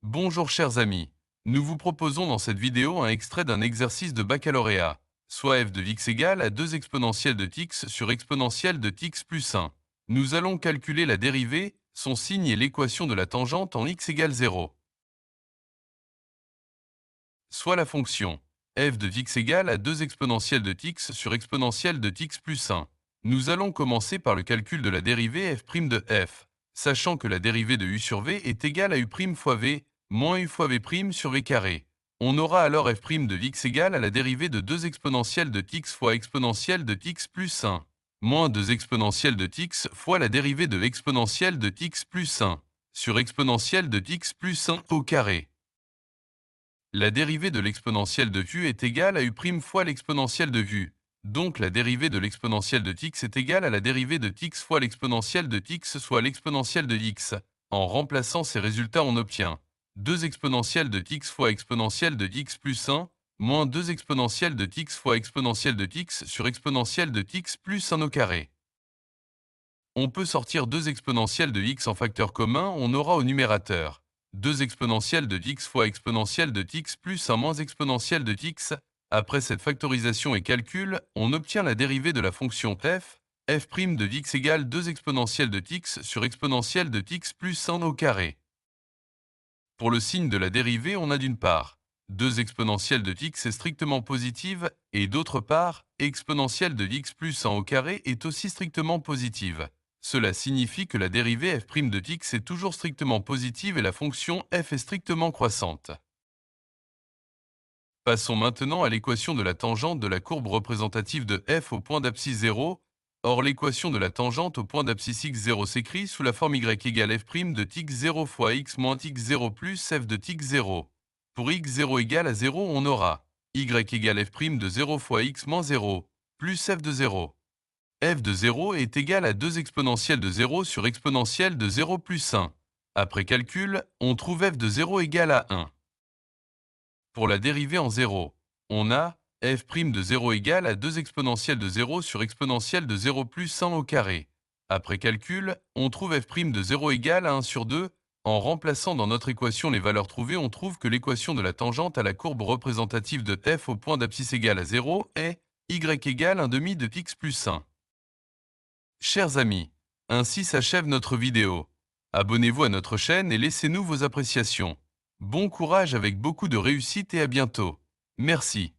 Bonjour chers amis, nous vous proposons dans cette vidéo un extrait d'un exercice de baccalauréat, soit f de x égale à 2 exponentielles de x sur exponentielle de x plus 1. Nous allons calculer la dérivée, son signe et l'équation de la tangente en x égale 0. Soit la fonction f de x égale à 2 exponentielles de x sur exponentielle de x plus 1. Nous allons commencer par le calcul de la dérivée f' de f, sachant que la dérivée de u sur v est égale à u' fois v, moins u fois v' sur v carré. On aura alors f' de x égale à la dérivée de 2 exponentielles de x fois exponentielle de x plus 1, moins 2 exponentielles de x fois la dérivée de exponentielle de x plus 1, sur exponentielle de x plus 1 au carré. La dérivée de l'exponentielle de u est égale à u' fois l'exponentielle de u. Donc la dérivée de l'exponentielle de x est égale à la dérivée de x fois l'exponentielle de x soit l'exponentielle de x. En remplaçant ces résultats, on obtient 2 exponentielles de x fois exponentielle de x plus 1, moins 2 exponentielles de x fois exponentielle de x sur exponentielle de x plus 1 au carré. On peut sortir 2 exponentielles de x en facteur commun, on aura au numérateur 2 exponentielles de x fois exponentielle de x plus 1 moins exponentielle de x. Après cette factorisation et calcul, on obtient la dérivée de la fonction f de x égale 2 exponentielles de x sur exponentielle de x plus 1 au carré. Pour le signe de la dérivée, on a d'une part 2 exponentielles de x est strictement positive et d'autre part, exponentielle de x plus 1 au carré est aussi strictement positive. Cela signifie que la dérivée f' de x est toujours strictement positive et la fonction f est strictement croissante. Passons maintenant à l'équation de la tangente de la courbe représentative de f au point d'abscisse 0. Or, l'équation de la tangente au point d'abscisse x0 s'écrit sous la forme y égale f' de x0 fois x moins x0 plus f de x0. Pour x0 égale à 0, on aura y égale f' de 0 fois x moins 0 plus f de 0. F de 0 est égal à 2 exponentielles de 0 sur exponentielle de 0 plus 1. Après calcul, on trouve f de 0 égale à 1. Pour la dérivée en 0, on a f' de 0 égale à 2 exponentielles de 0 sur exponentielle de 0 plus 1 au carré. Après calcul, on trouve f' de 0 égale à 1 sur 2. En remplaçant dans notre équation les valeurs trouvées, on trouve que l'équation de la tangente à la courbe représentative de f au point d'abscisse égale à 0 est y égale 1 demi de x plus 1. Chers amis, ainsi s'achève notre vidéo. Abonnez-vous à notre chaîne et laissez-nous vos appréciations. Bon courage avec beaucoup de réussite et à bientôt. Merci.